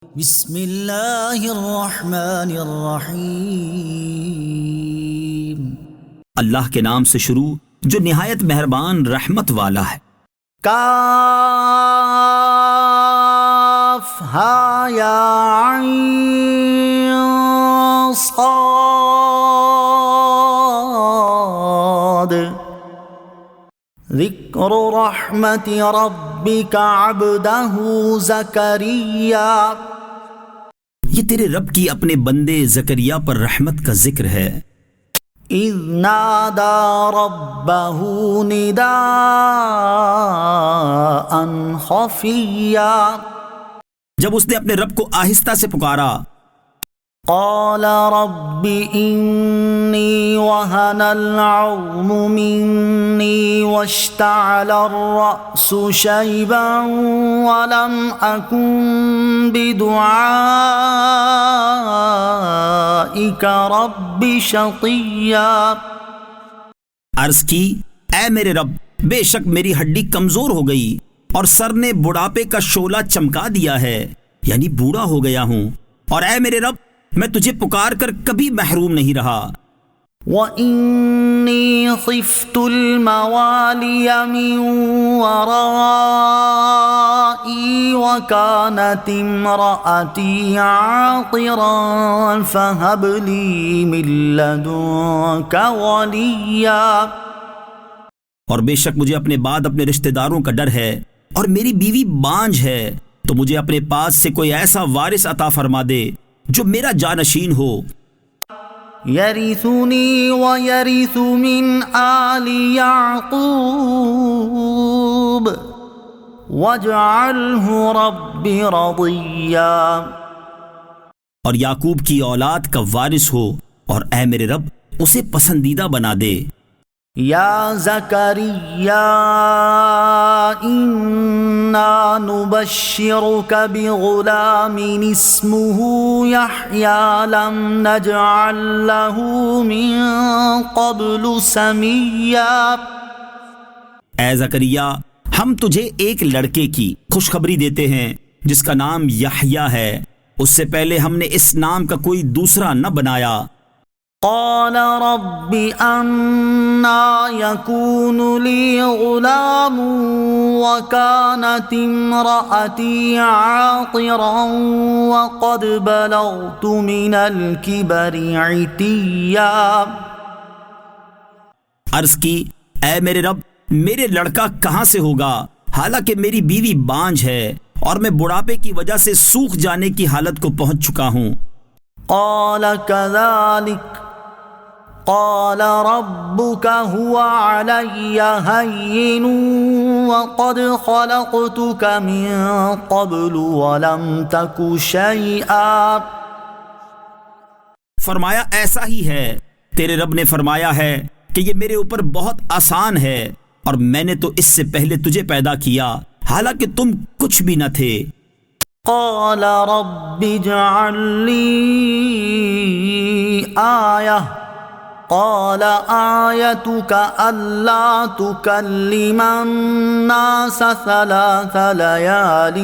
بسم اللہ الرحمن الرحیم۔ اللہ کے نام سے شروع جو نہایت مہربان رحمت والا ہے۔ کاف ہا یا عین صاد ذکر رحمت ربک عبدہ زکریا۔ یہ تیرے رب کی اپنے بندے زکریا پر رحمت کا ذکر ہے۔ اذ نادى ربه نداء خفيا، جب اس نے اپنے رب کو آہستہ سے پکارا، قال رب إني وهن العظم مني واشتعل الرأس شيبا ولم أكن بدعائك رب شقيا۔ عرض کی، اے میرے رب، بے شک میری ہڈی کمزور ہو گئی اور سر نے بڑھاپے کا شعلہ چمکا دیا ہے، یعنی بوڑھا ہو گیا ہوں، اور اے میرے رب میں تجھے پکار کر کبھی محروم نہیں رہا۔ وَإِنِّي خِفْتُ الْمَوَالِيَ مِنْ وَرَائِي وَكَانَتِ امْرَأَتِي عَاقِرًا فَهَبْ لِي مِن لَّدُنكَ وَلِيًّا۔ اور بے شک مجھے اپنے بعد اپنے رشتہ داروں کا ڈر ہے، اور میری بیوی بانجھ ہے، تو مجھے اپنے پاس سے کوئی ایسا وارث عطا فرما دے جو میرا جانشین ہو۔ يَرِثُنِي وَيَرِثُ مِنْ آلِ يَعْقُوبَ وَاجْعَلْهُ رَبِّ رَضِيًّا۔ اور یعقوب کی اولاد کا وارث ہو، اور اے میرے رب اسے پسندیدہ بنا دے۔ یا زکریا انا نبشرک بغلام اسمہ یحیی لم نجعل له من قبل سمیا۔ اے زکریا، ہم تجھے ایک لڑکے کی خوشخبری دیتے ہیں جس کا نام یحییٰ ہے، اس سے پہلے ہم نے اس نام کا کوئی دوسرا نہ بنایا۔ قال رب أنا يكون لي غلام وكانت امرأتي عاقرا وقد بلغت من الكبر عتيا۔ عرض کی، اے میرے رب میرے لڑکا کہاں سے ہوگا، حالانکہ میری بیوی بانجھ ہے اور میں بڑھاپے کی وجہ سے سوکھ جانے کی حالت کو پہنچ چکا ہوں۔ قال كذلك قال ربك هو علي هين وقد خلقتك من قبل ولم تك شيئا۔ فرمایا ایسا ہی ہے، تیرے رب نے فرمایا ہے کہ یہ میرے اوپر بہت آسان ہے، اور میں نے تو اس سے پہلے تجھے پیدا کیا حالانکہ تم کچھ بھی نہ تھے۔ قال رب اجعل لي آية قال آيتك ألا تكلم الناس 3 ليال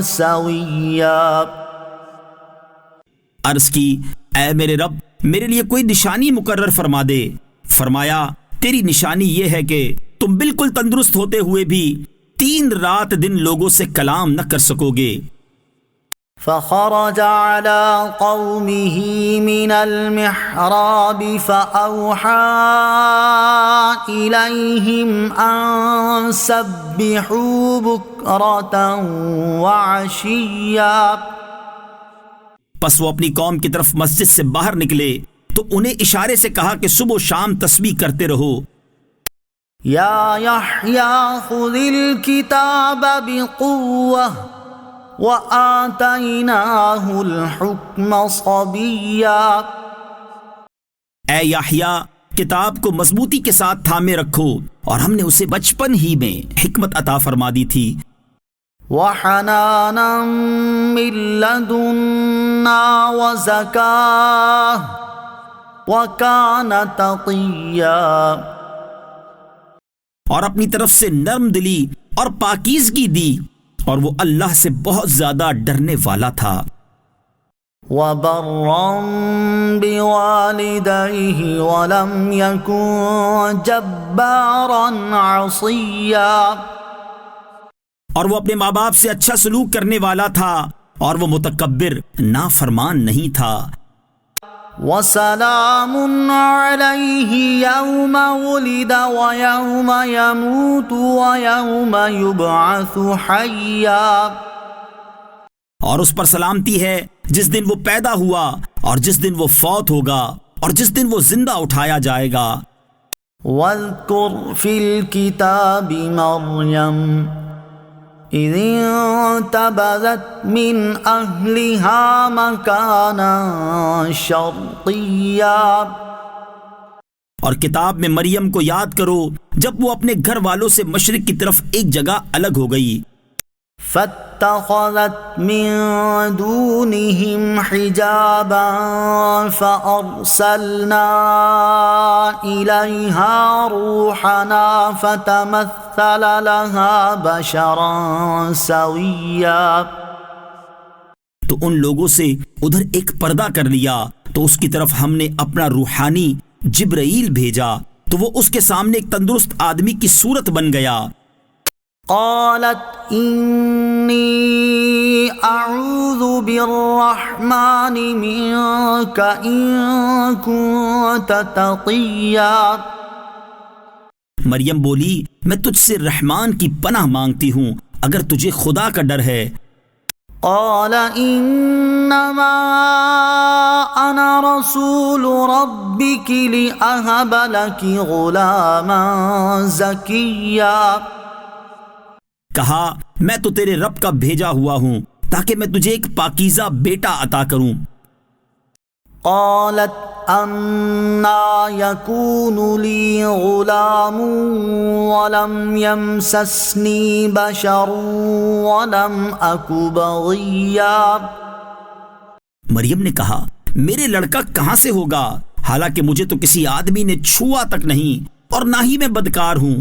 سويا۔ عرض کی، اے میرے رب میرے لیے کوئی نشانی مقرر فرما دے۔ فرمایا، تیری نشانی یہ ہے کہ تم بالکل تندرست ہوتے ہوئے بھی 3 رات دن لوگوں سے کلام نہ کر سکو گے۔ فخرج على قومه من المحراب فأوحى إليهم أن سبحوا بكرة وعشيا۔ پس وہ اپنی قوم کی طرف مسجد سے باہر نکلے تو انہیں اشارے سے کہا کہ صبح و شام تسبیح کرتے رہو۔ یا یحییٰ خذ الکتاب بقوة وآتیناہ الحکم صبیا۔ اے یحییٰ، کتاب کو مضبوطی کے ساتھ تھامے رکھو، اور ہم نے اسے بچپن ہی میں حکمت عطا فرما دی تھی۔ وحنانا من لدنا وزکاہ وکان تقیا۔ اور اپنی طرف سے نرم دلی اور پاکیزگی دی، اور وہ اللہ سے بہت زیادہ ڈرنے والا تھا۔ وبرا بوالديه ولم يكن جبارا عصيا، اور وہ اپنے ماں باپ سے اچھا سلوک کرنے والا تھا اور وہ متکبر نافرمان نہیں تھا۔ وسلام عليه يوم ولد ويوم يموت ويوم يبعث حيا، اور اس پر سلامتی ہے جس دن وہ پیدا ہوا اور جس دن وہ فوت ہوگا اور جس دن وہ زندہ اٹھایا جائے گا۔ واذكر في الكتاب مريم إذ انتبذت من أهلها مكانا شرقيا، اور کتاب میں مریم کو یاد کرو جب وہ اپنے گھر والوں سے مشرق کی طرف ایک جگہ الگ ہو گئی۔ فاتخذت من دونهم حجابا فأرسلنا إليها روحنا فتمثل لها بشرا سويا، تو ان لوگوں سے ادھر ایک پردہ کر لیا تو اس کی طرف ہم نے اپنا روحانی جبرائیل بھیجا تو وہ اس کے سامنے ایک تندرست آدمی کی صورت بن گیا۔ قالت إني أعوذ بالرحمن منك إن كنت تقيا، مریم بولی میں تجھ سے رحمان کی پناہ مانگتی ہوں اگر تجھے خدا کا ڈر ہے۔ قال إنما أنا رسول ربك لأهب لك غلاما زكيا، کہا میں تو تیرے رب کا بھیجا ہوا ہوں تاکہ میں تجھے ایک پاکیزہ بیٹا عطا کروں۔ قالت أنا يكون لي غلام ولم يمسسني بشر ولم أك بغيا، مریم نے کہا میرے لڑکا کہاں سے ہوگا حالانکہ مجھے تو کسی آدمی نے چھوا تک نہیں اور نہ ہی میں بدکار ہوں۔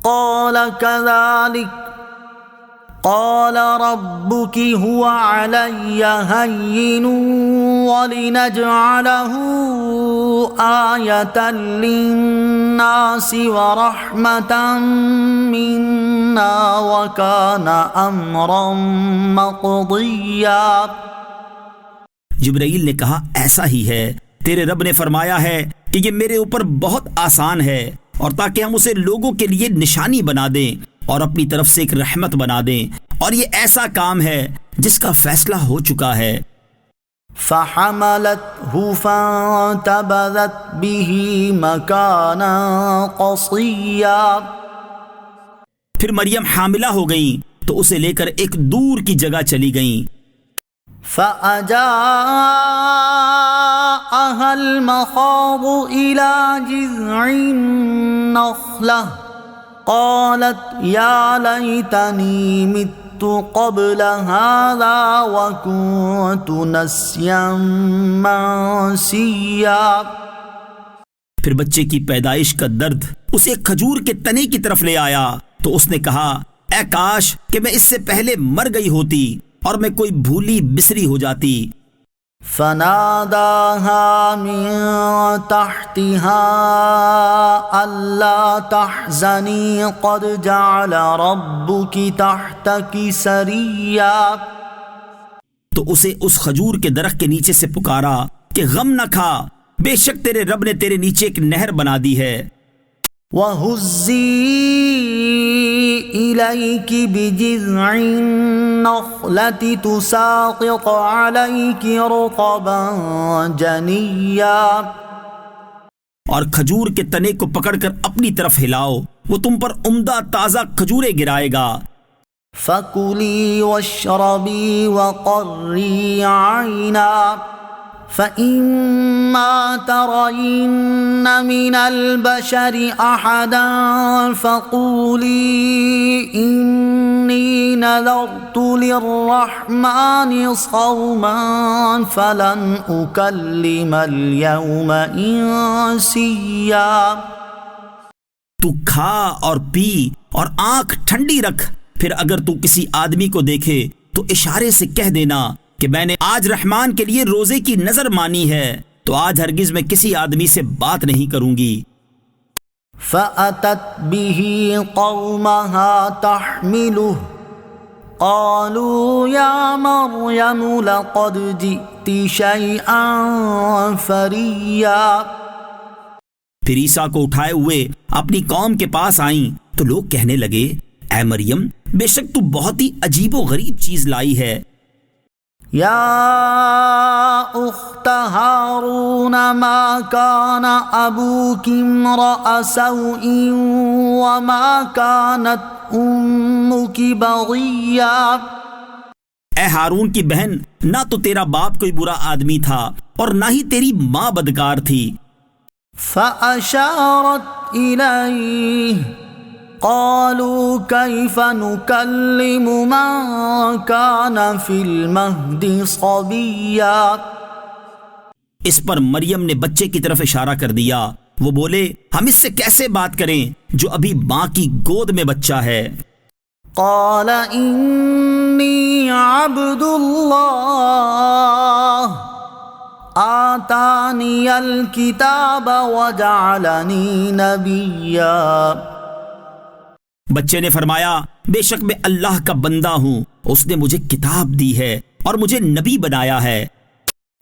قال كذلك قال ربك هو علي هين ولنجعله آية للناس ورحمة منا وكان أمرا مقضيا، جبرائیل نے کہا ایسا ہی ہے، تیرے رب نے فرمایا ہے کہ یہ میرے اوپر بہت آسان ہے، اور تاکہ ہم اسے لوگوں کے لیے نشانی بنا دیں اور اپنی طرف سے ایک رحمت بنا دیں، اور یہ ایسا کام ہے جس کا فیصلہ ہو چکا ہے۔ فحملته فانتبذت به مكانا قصيا، پھر مریم حاملہ ہو گئیں تو اسے لے کر ایک دور کی جگہ چلی گئیں۔ فأجاءها المخاض إلى جذع النخلة قالت يا ليتني مت قبل هذا وكنت نسيا منسيا، پھر بچے کی پیدائش کا درد اسے ایک کھجور کے تنے کی طرف لے آیا تو اس نے کہا اے کاش کہ میں اس سے پہلے مر گئی ہوتی اور میں کوئی بھولی بسری ہو جاتی۔ فناداها من تحتها ألا تحزني قد جعل ربك تحتك سريا، تو اسے اس کھجور کے درخت کے نیچے سے پکارا کہ غم نہ کھا، بے شک تیرے رب نے تیرے نیچے ایک نہر بنا دی ہے۔ وَهُزِّي إِلَيْكِ بِجِذْعِ النَّخْلَةِ تُسَاقِطْ عَلَيْكِ رُطَبًا جَنِيًّا، اور کھجور کے تنے کو پکڑ کر اپنی طرف ہلاؤ، وہ تم پر عمدہ تازہ کھجوریں گرائے گا۔ فَكُلِي وَاشْرَبِي وَقَرِّي عَيْنًا فَإِمَّا تَرَيِنَّ مِنَ الْبَشَرِ أَحَدًا فَقُولِي إِنِّي نَذَرْتُ لِلرَّحْمَنِ صَوْمًا فَلَنْ أُكَلِّمَ الْيَوْمَ إِنسِيًّا، تو کھا اور پی اور آنکھ ٹھنڈی رکھ، پھر اگر تو کسی آدمی کو دیکھے تو اشارے سے کہہ دینا کہ میں نے آج رحمان کے لیے روزے کی نظر مانی ہے، تو آج ہرگز میں کسی آدمی سے بات نہیں کروں گی۔ فأتت به قومها تحمله قالوا يا مريم لقد جئت شيئا فريا۔ پھر عیسیٰ کو اٹھائے ہوئے اپنی قوم کے پاس آئیں تو لوگ کہنے لگے، اے مریم بے شک تو بہت ہی عجیب و غریب چیز لائی ہے۔ یا اخت ہارون ما کان ابوک امرأ سوء وما کانت امک بغیا۔ اے ہارون کی بہن، نہ تو تیرا باپ کوئی برا آدمی تھا اور نہ ہی تیری ماں بدکار تھی۔ فأشارت الیہ قالوا کیف نکلم من کان فی المہد صبیا۔ اس پر مریم نے بچے کی طرف اشارہ کر دیا۔ وہ بولے، ہم اس سے کیسے بات کریں جو ابھی ماں کی گود میں بچہ ہے؟ قال انی عبد اللہ آتانی الکتاب وجعلنی نبیا۔ بچے نے فرمایا، بے شک میں اللہ کا بندہ ہوں، اس نے مجھے کتاب دی ہے اور مجھے نبی بنایا ہے۔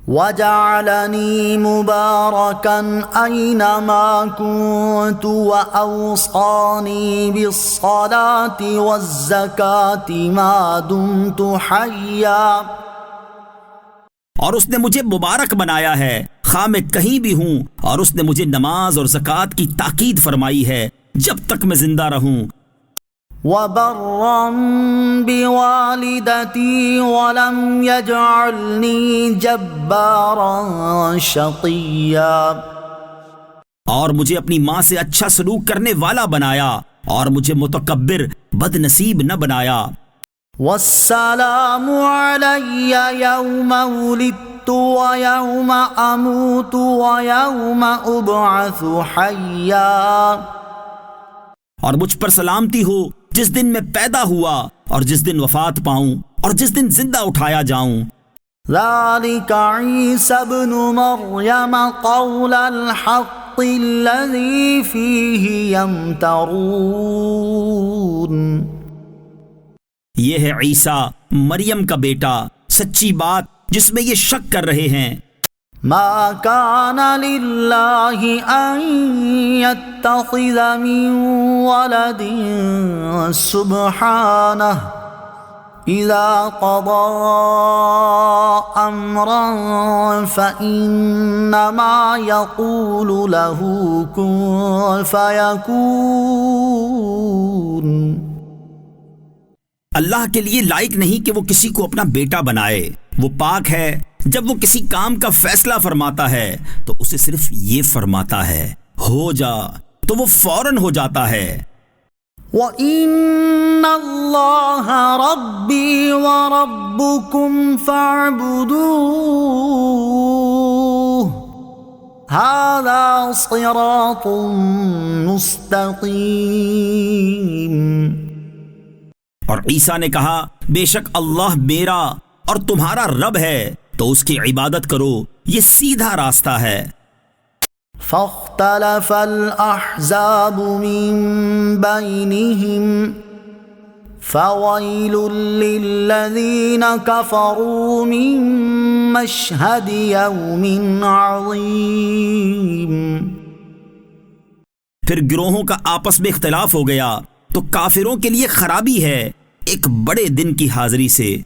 وجعلنی مبارکا اینما کنت واوصانی بالصلاة والزکاة ما دمت حیا۔ اور اس نے مجھے مبارک بنایا ہے خواہ میں کہیں بھی ہوں، اور اس نے مجھے نماز اور زکوٰۃ کی تاکید فرمائی ہے جب تک میں زندہ رہوں۔ وبرا بوالدتی ولم یجعلنی جبارا شقیا۔ اور مجھے اپنی ماں سے اچھا سلوک کرنے والا بنایا اور مجھے متکبر بد نصیب نہ بنایا۔ والسلام علی یوم ولدت ویوم اموت ویوم ابعث حیا۔ اور مجھ پر سلامتی ہو جس دن میں پیدا ہوا اور جس دن وفات پاؤں اور جس دن زندہ اٹھایا جاؤں۔ ذلك عیسی ابن مریم قول الحق الذی فیہ یمترون۔ یہ ہے عیسیٰ مریم کا بیٹا، سچی بات جس میں یہ شک کر رہے ہیں۔ ما کان للہ ان یتخذ من ولد سبحانہ اذا قضى امرا فانما یقول له کن فیکون۔ اللہ کے لیے لائق نہیں کہ وہ کسی کو اپنا بیٹا بنائے، وہ پاک ہے۔ جب وہ کسی کام کا فیصلہ فرماتا ہے تو اسے صرف یہ فرماتا ہے ہو جا، تو وہ فوراً ہو جاتا ہے۔ وَإِنَّ اللَّهَ رَبِّي وَرَبُّكُمْ فَاعْبُدُوهُ هَذَا صِرَاطٌ مُسْتَقِيمٌ۔ اور عیسیٰ نے کہا، بے شک اللہ میرا اور تمہارا رب ہے، تو اس کی عبادت کرو، یہ سیدھا راستہ ہے۔ فاختلف الأحزاب من بينهم فويل للذين كفروا من مشهد يوم عظيم۔ پھر گروہوں کا آپس میں اختلاف ہو گیا تو کافروں کے لیے خرابی ہے ایک بڑے دن کی حاضری سے۔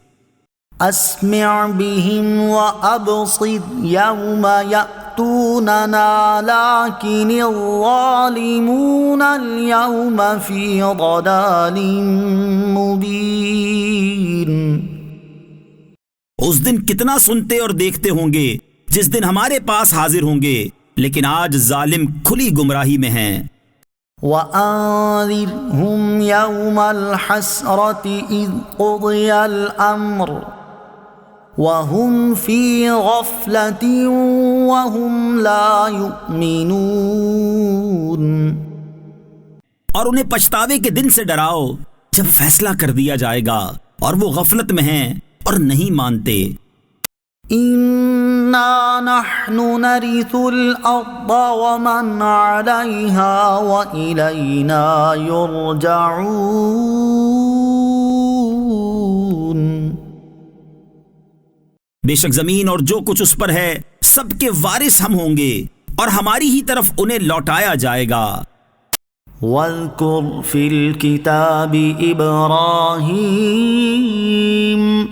اسمع بهم وابصر يوم يأتوننا لكن الظالمون اليوم في ضلال مبين۔ اس دن کتنا سنتے اور دیکھتے ہوں گے جس دن ہمارے پاس حاضر ہوں گے، لیکن آج ظالم کھلی گمراہی میں ہیں۔ وَأَنذِرْهُمْ يَوْمَ الْحَسْرَةِ إِذْ قُضِيَ الْأَمْرُ وَهُمْ فِي غَفْلَةٍ وَهُمْ لَا يُؤْمِنُونَ۔ اور انہیں پچھتاوے کے دن سے ڈراؤ جب فیصلہ کر دیا جائے گا اور وہ غفلت میں ہیں اور نہیں مانتے۔ إنا نحن نرث الأرض ومن عليها وإلينا يرجعون۔ بے شک زمین اور جو کچھ اس پر ہے سب کے وارث ہم ہوں گے اور ہماری ہی طرف انہیں لوٹایا جائے گا۔ واذكر في الكتاب إبراهيم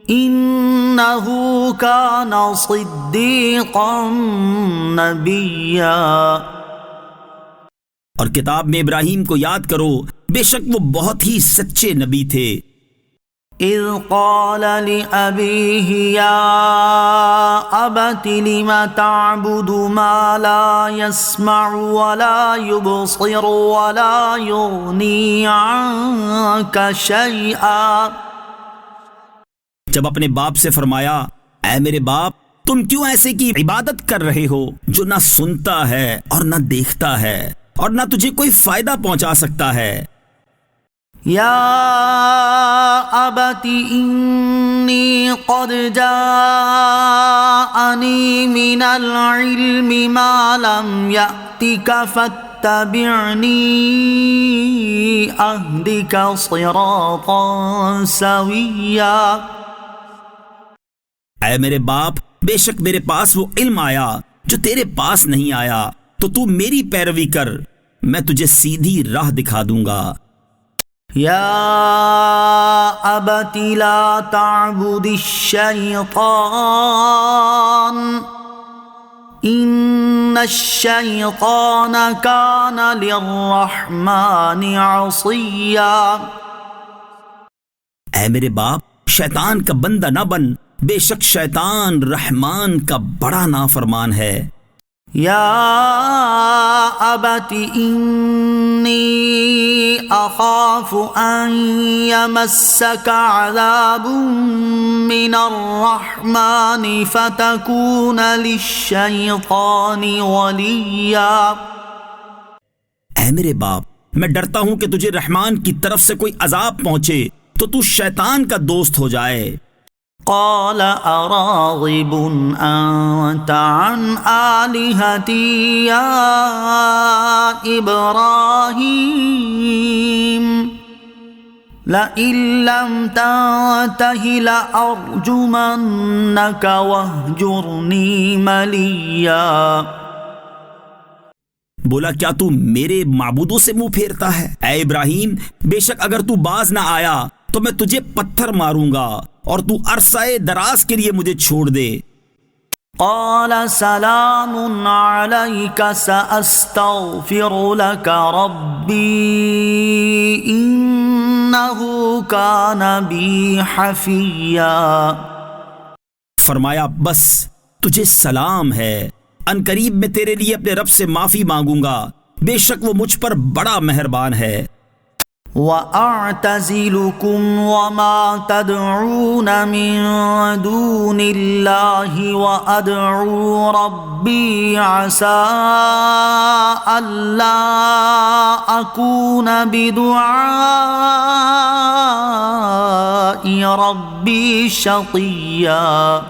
إنه كان صديقا نبيا۔ اور کتاب میں ابراہیم کو یاد کرو، بے شک وہ بہت ہی سچے نبی تھے۔ إذ قال لأبيه يا أبت لم تعبد ما لا يسمع ولا يبصر ولا يغني عنك شيئا۔ جب اپنے باپ سے فرمایا، اے میرے باپ، تم کیوں ایسے کی عبادت کر رہے ہو جو نہ سنتا ہے اور نہ دیکھتا ہے اور نہ تجھے کوئی فائدہ پہنچا سکتا ہے۔ یا ابت انی قد جاءنی من العلم ما لم یأتک فاتبعنی اہدک صراطا سویا۔ اے میرے باپ، بے شک میرے پاس وہ علم آیا جو تیرے پاس نہیں آیا، تو تو میری پیروی کر، میں تجھے سیدھی راہ دکھا دوں گا۔ یا ابت لا تعبد الشیطان ان الشیطان کان للرحمن عصیا۔ اے میرے باپ، شیطان کا بندہ نہ بن، بے شک شیطان رحمان کا بڑا نافرمان ہے۔ یا ابت انی اخاف ان یمسک عذاب من الرحمن فتکون للشیطان ولیا۔ اے میرے باپ، میں ڈرتا ہوں کہ تجھے رحمان کی طرف سے کوئی عذاب پہنچے تو تو شیطان کا دوست ہو جائے۔ قال اراغب انت عن آلہتی یا ابراہیم لئن لم تنتہ لأرجمنک واہجرنی ملیا۔ بولا، کیا تو میرے معبودوں سے منہ پھیرتا ہے؟ اے ابراہیم، بے شک اگر تو باز نہ آیا تو میں تجھے پتھر ماروں گا اور تو عرصہ دراز کے لیے مجھے چھوڑ دے۔ قال سلام علیک سأستغفر لک ربی انہ کان بی حفیا۔ فرمایا، بس تجھے سلام ہے، ان قریب میں تیرے لیے اپنے رب سے معافی مانگوں گا، بے شک وہ مجھ پر بڑا مہربان ہے۔ وَأَعْتَزِلُكُمْ وَمَا تَدْعُونَ مِن دُونِ اللَّهِ وَأَدْعُو رَبِّي عَسَىٰ أَلَّا أَكُونَ بِدُعَاءِ رَبِّي شَقِيًّا۔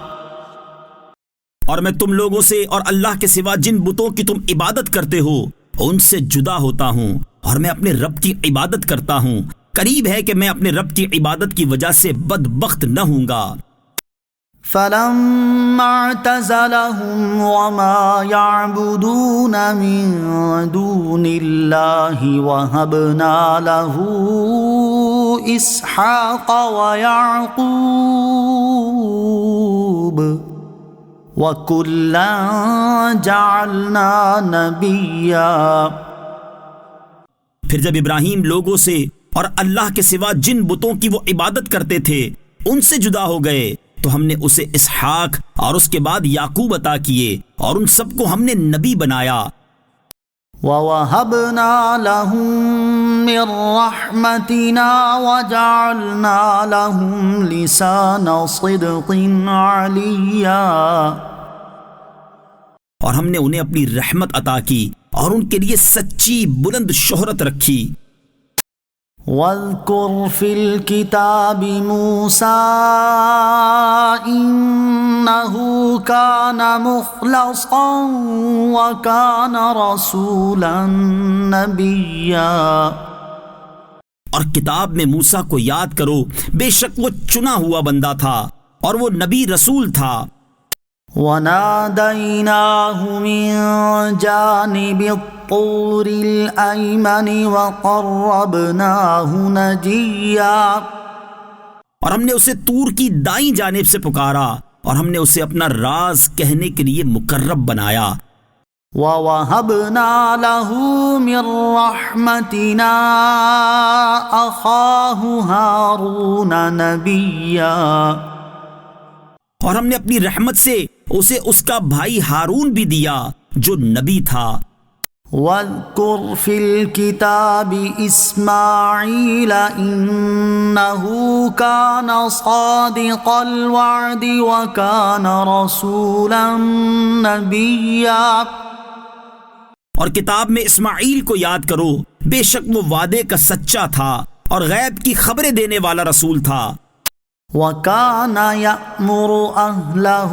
اور میں تم لوگوں سے اور اللہ کے سوا جن بتوں کی تم عبادت کرتے ہو ان سے جدا ہوتا ہوں اور میں اپنے رب کی عبادت کرتا ہوں، قریب ہے کہ میں اپنے رب کی عبادت کی وجہ سے بدبخت نہ ہوں گا۔ فَلَمَّا اعْتَزَلَهُمْ وَمَا يَعْبُدُونَ مِن دُونِ اللَّهِ وَهَبْنَا لَهُ إِسْحَاقَ وَيَعْقُوبَ وَكُلًّا جَعَلْنَا نَبِيًّا۔ پھر جب ابراہیم لوگوں سے اور اللہ کے سوا جن بتوں کی وہ عبادت کرتے تھے ان سے جدا ہو گئے تو ہم نے اسے اسحاق اور اس کے بعد یعقوب عطا کیے اور ان سب کو ہم نے نبی بنایا۔ وَوَهَبْنَا لَهُم مِّن رَّحْمَتِنَا وَجَعَلْنَا لَهُمْ لِسَانَ صِدْقٍ عَلِيًّا۔ اور ہم نے انہیں اپنی رحمت عطا کی اور ان کے لیے سچی بلند شہرت رکھی۔ واذكر في الكتاب موسى إنه كان مخلصا وكان رسولا نبيا۔ اور کتاب میں موسیٰ کو یاد کرو، بے شک وہ چنا ہوا بندہ تھا اور وہ نبی رسول تھا۔ وَنَادَيْنَاهُ مِن جَانِبِ الطُّورِ الْأَيْمَنِ وَقَرَّبْنَاهُ نَجِيًّا، اور ہم نے اسے طور کی دائیں جانب سے پکارا اور ہم نے اسے اپنا راز کہنے کے لیے مقرب بنایا۔ وَوَهَبْنَا لَهُ مِن رَّحْمَتِنَا أَخَاهُ هَارُونَ نَبِيًّا، اور ہم نے اپنی رحمت سے اسے اس کا بھائی ہارون بھی دیا جو نبی تھا۔ وَاذْكُرْ فِي الْكِتَابِ إِسْمَاعِيلَ إِنَّهُ كَانَ صَادِقَ الْوَعْدِ وَكَانَ رَسُولًا نَبِيًّا۔ اور کتاب میں اسماعیل کو یاد کرو، بے شک وہ وعدے کا سچا تھا اور غیب کی خبریں دینے والا رسول تھا۔ وَكَانَ يَأْمُرُ أَهْلَهُ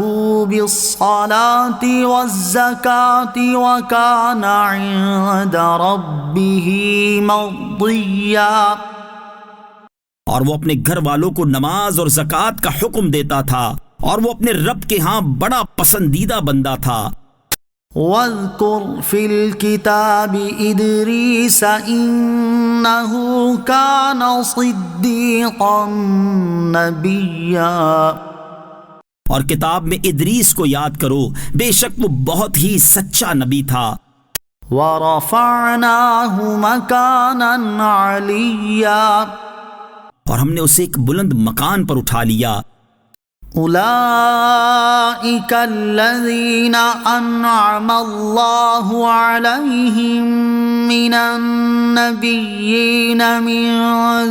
بِالصَّلَاةِ وَالزَّكَاةِ وَكَانَ عِندَ رَبِّهِ مَرْضِيًّا، اور وہ اپنے گھر والوں کو نماز اور زکوٰۃ کا حکم دیتا تھا اور وہ اپنے رب کے ہاں بڑا پسندیدہ بندہ تھا۔ وَاذْكُرْ فِي الْكِتَابِ إِدْرِيسَ إِنَّهُ كَانَ صِدِّيقًا نَبِيًّا، اور کتاب میں ادریس کو یاد کرو، بے شک وہ بہت ہی سچا نبی تھا۔ وَرَفَعْنَاهُ مَكَانًا عَلِيًّا، اور ہم نے اسے ایک بلند مکان پر اٹھا لیا۔ أولئك الذين أنعم الله عليهم من النبيين من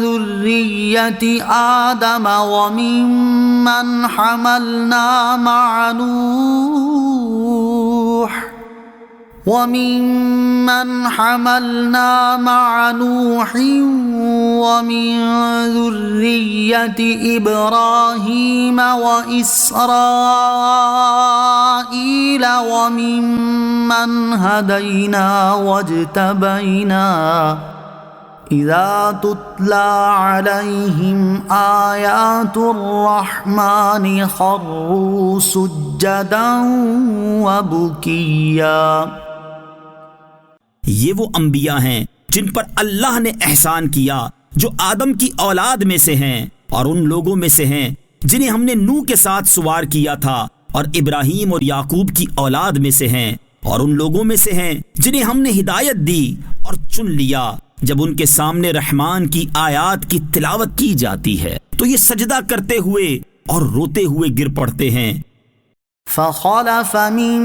ذرية آدم وممن حملنا مع نوح ومن ذرية إبراهيم وإسرائيل وممن هدينا واجتبينا إذا تتلى عليهم آيات الرحمن خروا سجدا وبكيا۔ یہ وہ انبیاء ہیں جن پر اللہ نے احسان کیا، جو آدم کی اولاد میں سے ہیں، اور ان لوگوں میں سے ہیں جنہیں ہم نے نوح کے ساتھ سوار کیا تھا، اور ابراہیم اور یعقوب کی اولاد میں سے ہیں، اور ان لوگوں میں سے ہیں جنہیں ہم نے ہدایت دی اور چن لیا جب ان کے سامنے رحمان کی آیات کی تلاوت کی جاتی ہے تو یہ سجدہ کرتے ہوئے اور روتے ہوئے گر پڑتے ہیں۔ فخلف من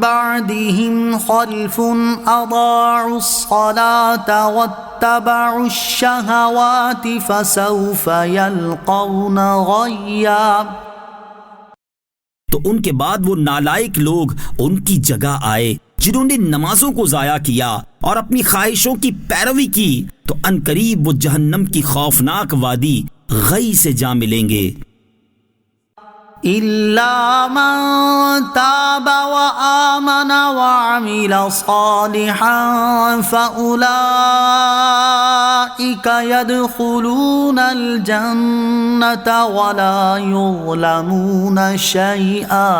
بعدهم خلف اضاعوا الصلاة واتبعوا الشهوات فسوف يلقون غيا۔ تو ان کے بعد وہ نالائق لوگ ان کی جگہ آئے جنہوں نے نمازوں کو ضائع کیا اور اپنی خواہشوں کی پیروی کی، تو عنقریب وہ جہنم کی خوفناک وادی غی سے جا ملیں گے۔ إِلَّا مَن تَابَ وَآمَنَ وَعَمِلَ صَالِحًا فَأُولَئِكَ يَدْخُلُونَ الْجَنَّةَ وَلَا يُظْلَمُونَ شَيْئًا۔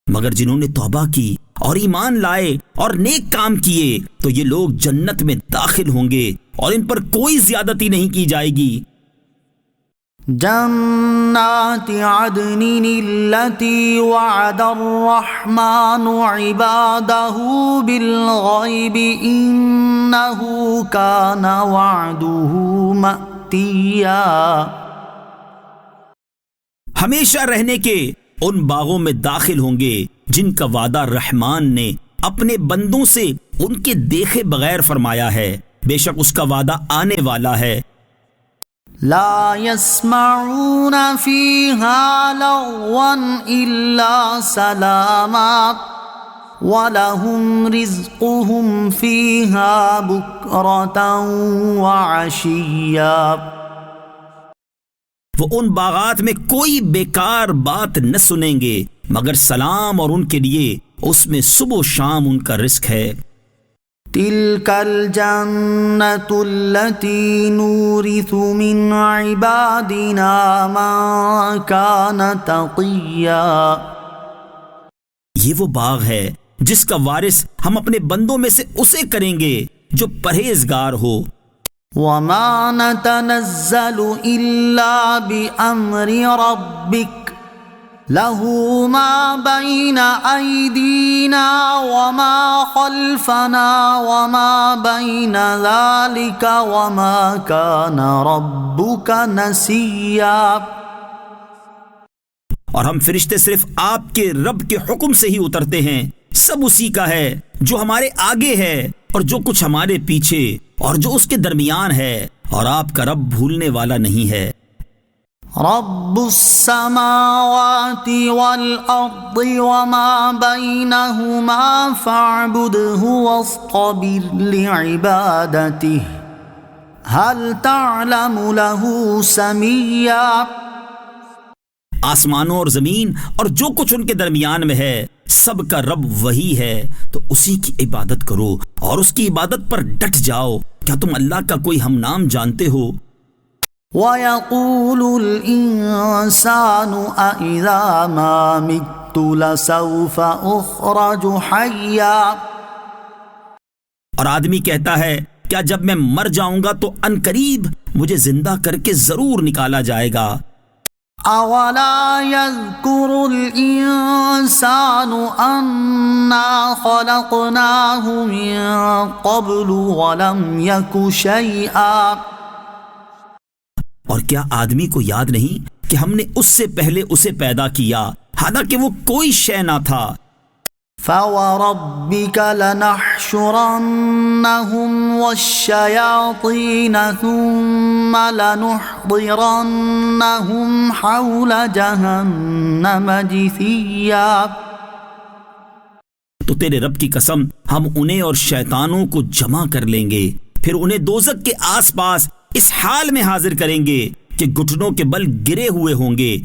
مگر جنہوں نے توبہ کی اور ایمان لائے اور نیک کام کیے تو یہ لوگ جنت میں داخل ہوں گے اور ان پر کوئی زیادتی نہیں کی جائے گی۔ جنات عدن التي وعد الرحمن عباده بالغيب إنه كان وعده مأتيا۔ ہمیشہ رہنے کے ان باغوں میں داخل ہوں گے جن کا وعدہ رحمان نے اپنے بندوں سے ان کے دیکھے بغیر فرمایا ہے، بے شک اس کا وعدہ آنے والا ہے۔ لا يسمعون فيها لغوا إلا سلاما وَلَهُمْ رِزْقُهُمْ فِيهَا بُكْرَةً وَعَشِيًّا۔ وہ ان باغات میں کوئی بیکار بات نہ سنیں گے مگر سلام، اور ان کے لیے اس میں صبح و شام ان کا رزق ہے۔ تِلْكَ الْجَنَّةُ الَّتِي نُورِثُ مِنْ عِبَادِنَا مَنْ كَانَ تَقِيًّا۔ یہ وہ باغ ہے جس کا وارث ہم اپنے بندوں میں سے اسے کریں گے جو پرہیزگار ہو۔ وَمَا نَتَنَزَّلُ إِلَّا بِأَمْرِ رَبِّكَ لَهُ مَا بَيْنَ أَيْدِينَا وَمَا خَلْفَنَا وَمَا بَيْنَ ذَلِكَ وَمَا كَانَ رَبُّكَ نَسِيًّا۔ اور ہم فرشتے صرف آپ کے رب کے حکم سے ہی اترتے ہیں، سب اسی کا ہے جو ہمارے آگے ہے اور جو کچھ ہمارے پیچھے اور جو اس کے درمیان ہے، اور آپ کا رب بھولنے والا نہیں ہے۔ رب السماوات والأرض وما بينهما فاعبده واصطبر لعبادته هل تعلم له سميا۔ آسمانوں اور زمین اور جو کچھ ان کے درمیان میں ہے، سب کا رب وہی ہے، تو اسی کی عبادت کرو اور اس کی عبادت پر ڈٹ جاؤ۔ کیا تم اللہ کا کوئی ہم نام جانتے ہو؟ وَيَقُولُ الْإِنسَانُ أَإِذَا مَا مِتُّ لَسَوْفَ أُخْرَجُ حَيًّا۔ اور آدمی کہتا ہے کیا جب میں مر جاؤں گا تو ان قریب مجھے زندہ کر کے ضرور نکالا جائے گا۔ أَوَلَا يَذْكُرُ الْإِنسَانُ أَنَّا خَلَقْنَاهُ مِن قَبْلُ وَلَمْ يَكُ شَيْئًا۔ اور کیا آدمی کو یاد نہیں کہ ہم نے اس سے پہلے اسے پیدا کیا حالانکہ وہ کوئی شے نہ تھا۔ فَوَرَبِّكَ لَنَحْشُرَنَّهُمْ وَالشَّيَاطِينَ ثُمَّ لَنُحْضِرَنَّهُمْ حَوْلَ جَهَنَّمَ جِثِيًّا۔ تو تیرے رب کی قسم ہم انہیں اور شیطانوں کو جمع کر لیں گے، پھر انہیں دوزخ کے آس پاس اس حال میں حاضر کریں گے کہ گھٹنوں کے بل گرے ہوئے ہوں گے۔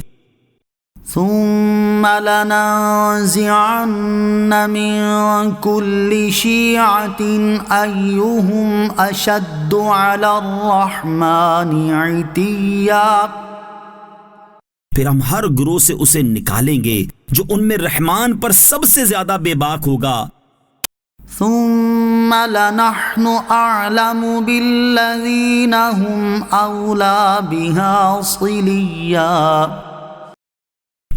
ثم لننزعن من كل شيعة أيهم أشد على الرحمن عتيا۔ پھر ہم ہر گروہ سے اسے نکالیں گے جو ان میں رحمان پر سب سے زیادہ بے باک ہوگا۔ ثم لنحن أعلم بالذين هم أولى بها صليا۔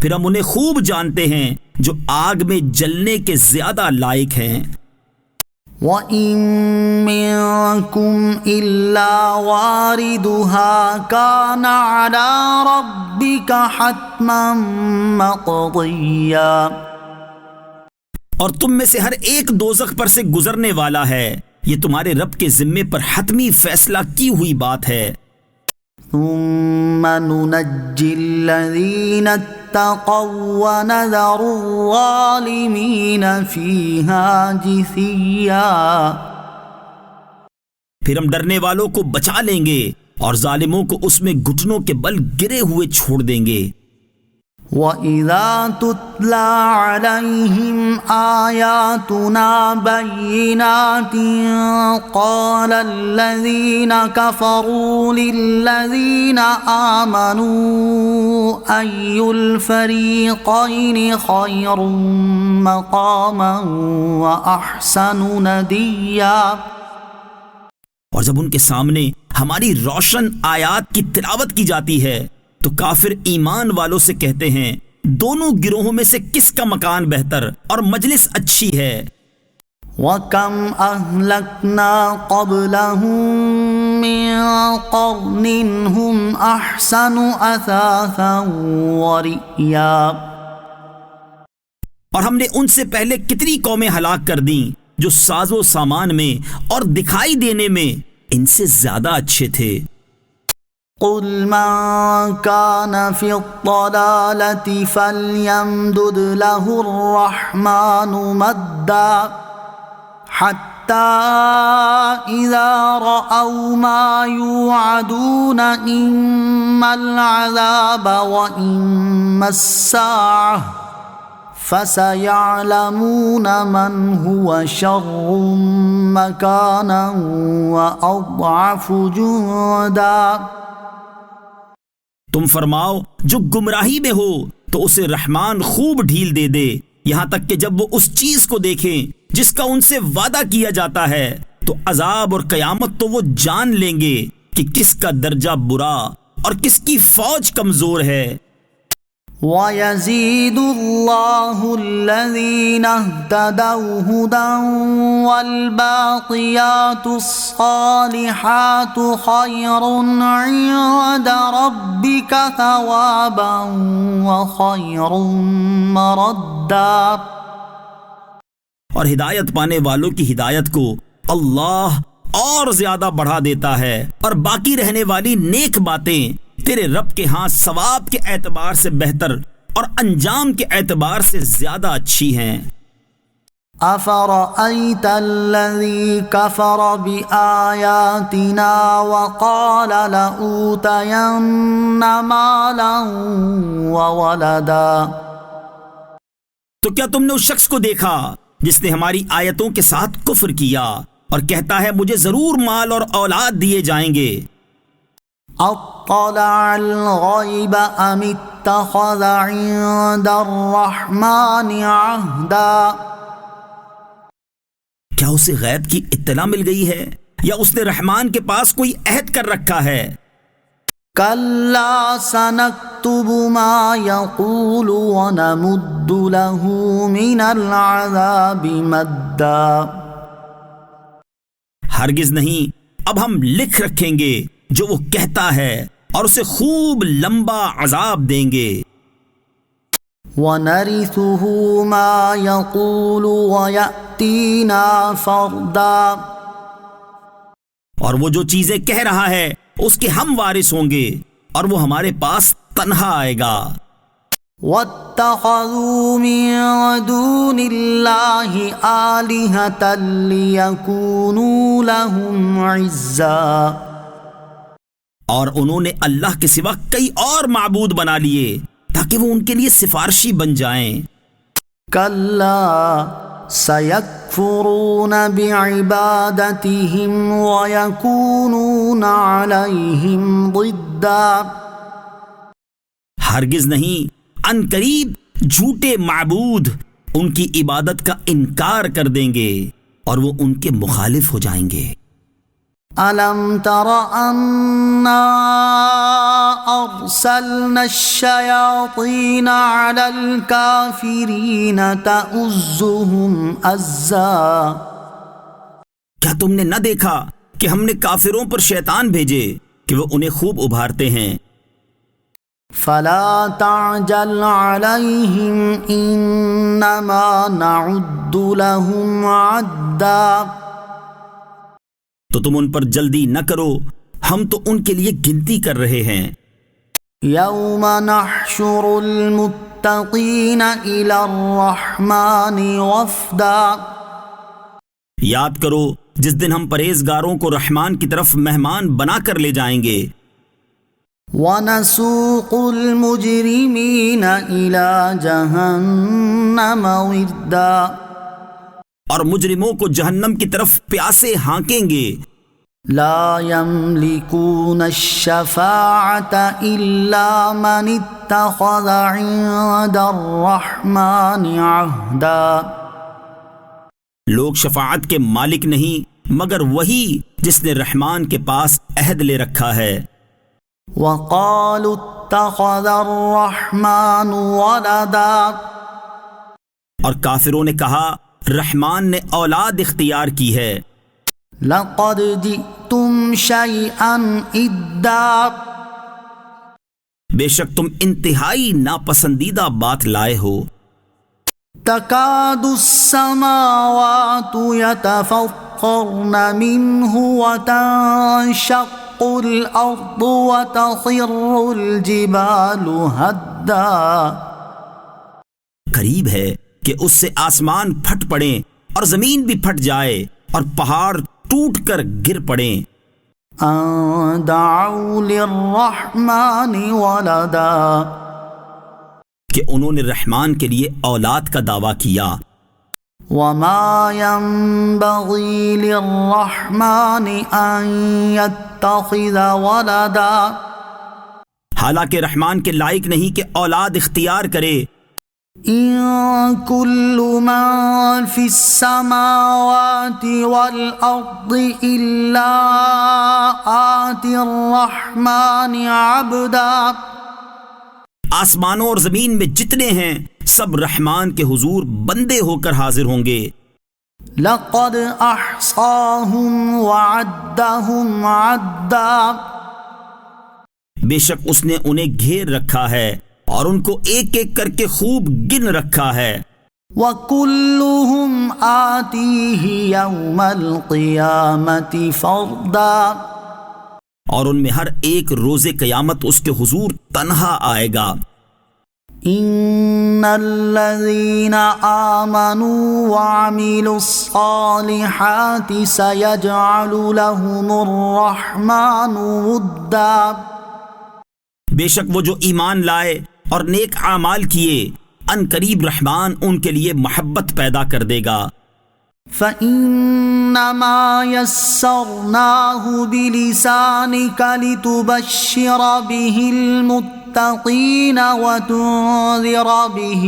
پھر ہم انہیں خوب جانتے ہیں جو آگ میں جلنے کے زیادہ لائق ہیں۔ وَإِن مِّنكُمْ إِلَّا وَارِدُهَا كَانَ عَلَى رَبِّكَ حَتْمًا مَّقْضِيًّا۔ اور تم میں سے ہر ایک دوزخ پر سے گزرنے والا ہے، یہ تمہارے رب کے ذمے پر حتمی فیصلہ کی ہوئی بات ہے۔ ثُمَّ نُنَجِّي الَّذِينَ اتَّقَوْا وَنَذَرُ الظَّالِمِينَ فِيهَا جِثِيًّا۔ پھر ہم ڈرنے والوں کو بچا لیں گے اور ظالموں کو اس میں گھٹنوں کے بل گرے ہوئے چھوڑ دیں گے۔ وَإِذَا تُتْلَى عَلَيْهِمْ آيَاتُنَا بَيِّنَاتٍ قَالَ الَّذِينَ كَفَرُوا لِلَّذِينَ آمَنُوا أَيُّ الْفَرِيقَيْنِ خَيْرٌ مَّقَامًا وَأَحْسَنُ نَدِيًّا۔ اور جب ان کے سامنے ہماری روشن آیات کی تلاوت کی جاتی ہے تو کافر ایمان والوں سے کہتے ہیں دونوں گروہوں میں سے کس کا مکان بہتر اور مجلس اچھی ہے۔ وَكَمْ أَهْلَكْنَا قَبْلَهُم مِّن قَرْنٍ هُمْ أَحْسَنُ أَثَاثًا وَرِئْيًا۔ اور ہم نے ان سے پہلے کتنی قومیں ہلاک کر دیں جو ساز و سامان میں اور دکھائی دینے میں ان سے زیادہ اچھے تھے۔ قل من كان في الضلالة فليمدد له الرحمن مدا حتى إذا رأوا ما يوعدون إما العذاب وإما الساعة فسيعلمون من هو شر مكانا وأضعف جندا۔ تم فرماؤ جو گمراہی میں ہو تو اسے رحمان خوب ڈھیل دے دے، یہاں تک کہ جب وہ اس چیز کو دیکھیں جس کا ان سے وعدہ کیا جاتا ہے تو عذاب اور قیامت تو وہ جان لیں گے کہ کس کا درجہ برا اور کس کی فوج کمزور ہے۔ وَيَزِيدُ اللَّهُ الَّذِينَ اهْتَدَوْا هُدًى وَالْبَاقِيَاتُ الصَّالِحَاتُ خَيْرٌ عِندَ رَبِّكَ ثَوَابًا وَخَيْرٌ مَّرَدًّا۔ اور ہدایت پانے والوں کی ہدایت کو اللہ اور زیادہ بڑھا دیتا ہے، اور باقی رہنے والی نیک باتیں تیرے رب کے ہاں ثواب کے اعتبار سے بہتر اور انجام کے اعتبار سے زیادہ اچھی ہیں۔ أَفَرَأَيْتَ الَّذِي كَفَرَ بِآيَاتِنَا وَقَالَ لَأُوتَيَنَّ مَالًا وَوَلَدًا۔ تو کیا تم نے اس شخص کو دیکھا جس نے ہماری آیتوں کے ساتھ کفر کیا اور کہتا ہے مجھے ضرور مال اور اولاد دیے جائیں گے؟ اطلع الغیب ام اتخذ عند الرحمن عہدا۔ کیا اسے غیب کی اطلاع مل گئی ہے یا اس نے رحمان کے پاس کوئی عہد کر رکھا ہے؟ کلا سنکتب ما یقول ونمد له من العذاب مدا۔ ہرگز نہیں، اب ہم لکھ رکھیں گے جو وہ کہتا ہے اور اسے خوب لمبا عذاب دیں گے۔ وَنَرِثُهُ مَا يَقُولُ وَيَأْتِينَا فَرْدًا۔ اور وہ جو چیزیں کہہ رہا ہے اس کے ہم وارث ہوں گے اور وہ ہمارے پاس تنہا آئے گا۔ وَاتَّخَذُوا مِن دُونِ اللَّهِ آلِهَةً لِيَكُونُوا لَهُمْ عِزًّا۔ اور انہوں نے اللہ کے سوا کئی اور معبود بنا لیے تاکہ وہ ان کے لیے سفارشی بن جائیں۔ کلا سیکفرون بعبادتہم ویکونون علیہم ضدا۔ ہرگز نہیں، ان قریب جھوٹے معبود ان کی عبادت کا انکار کر دیں گے اور وہ ان کے مخالف ہو جائیں گے۔ أَلَمْ تَرَ أَنَّا أَرْسَلْنَا الشَّيَاطِينَ عَلَى الْكَافِرِينَ تَؤُزُّهُمْ أَزًّا۔ کیا تم نے نہ دیکھا کہ ہم نے کافروں پر شیطان بھیجے کہ وہ انہیں خوب ابھارتے ہیں؟ فَلَا تَعْجَلْ عَلَيْهِمْ إِنَّمَا نَعُدُّ لَهُمْ عَدًّا۔ تو تم ان پر جلدی نہ کرو، ہم تو ان کے لیے گنتی کر رہے ہیں۔ یوم نحشر المتقین الی الرحمن وفدا۔ یاد کرو جس دن ہم پرہیزگاروں کو رحمان کی طرف مہمان بنا کر لے جائیں گے۔ وَنَسُوقُ الْمُجْرِمِينَ إِلَى جَهَنَّمَ وِرْدًا۔ اور مجرموں کو جہنم کی طرف پیاسے ہانکیں گے۔ لا يملكون الشفاعة إلا من اتخذ عند الرحمن عهدا۔ لوگ شفاعت کے مالک نہیں مگر وہی جس نے رحمان کے پاس عہد لے رکھا ہے۔ وقالوا اتخذ الرحمن ولدا۔ اور کافروں نے کہا رحمان نے اولاد اختیار کی ہے۔ لقد جئتم شيئا ادا۔ بے شک تم انتہائی ناپسندیدہ بات لائے ہو۔ تكاد السماوات يتفطرن منه وتنشق الأرض وتخر الجبال هدا قریب ہے کہ اس سے آسمان پھٹ پڑیں اور زمین بھی پھٹ جائے اور پہاڑ ٹوٹ کر گر پڑیں. أن دعوا للرحمن ولدا کہ انہوں نے رحمان کے لیے اولاد کا دعویٰ کیا. وما ينبغي للرحمن أن يتخذ ولدا حالانکہ رحمان کے لائق نہیں کہ اولاد اختیار کرے. إن كل من في السماوات والأرض إلا آتي الرحمن عبدا آسمانوں اور زمین میں جتنے ہیں سب رحمان کے حضور بندے ہو کر حاضر ہوں گے. لقد أحصاهم وعدهم عدا بے شک اس نے انہیں گھیر رکھا ہے اور ان کو ایک ایک کر کے خوب گن رکھا ہے. وكلهم آتيه يوم القيامة فردا اور ان میں ہر ایک روز قیامت اس کے حضور تنہا آئے گا. إن الذين آمنوا وعملوا الصالحات سيجعل لهم الرحمن ودا بے شک وہ جو ایمان لائے اور نیک اعمال کیے ان قریب رحمان ان کے لیے محبت پیدا کر دے گا. فإنما يسرناه بلسانك لتبشر به المتقين وتنذر به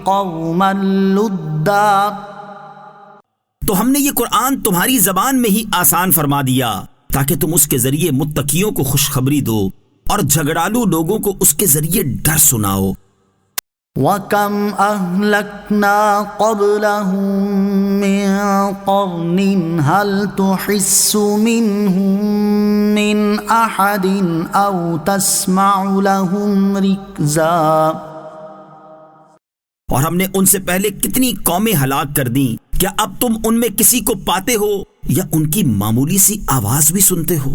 قوما لدا تو ہم نے یہ قرآن تمہاری زبان میں ہی آسان فرما دیا تاکہ تم اس کے ذریعے متقیوں کو خوشخبری دو اور جھگڑالو لوگوں کو اس کے ذریعے ڈر سناؤ. وَكَمْ أَهْلَكْنَا قَبْلَهُم مِّن قَرْنٍ هَلْ تُحِسُّ مِنْهُم مِّنْ أَحَدٍ أَوْ تَسْمَعُ لَهُمْ رِكْزًا اور ہم نے ان سے پہلے کتنی قومیں ہلاک کر دیں، کیا اب تم ان میں کسی کو پاتے ہو یا ان کی معمولی سی آواز بھی سنتے ہو؟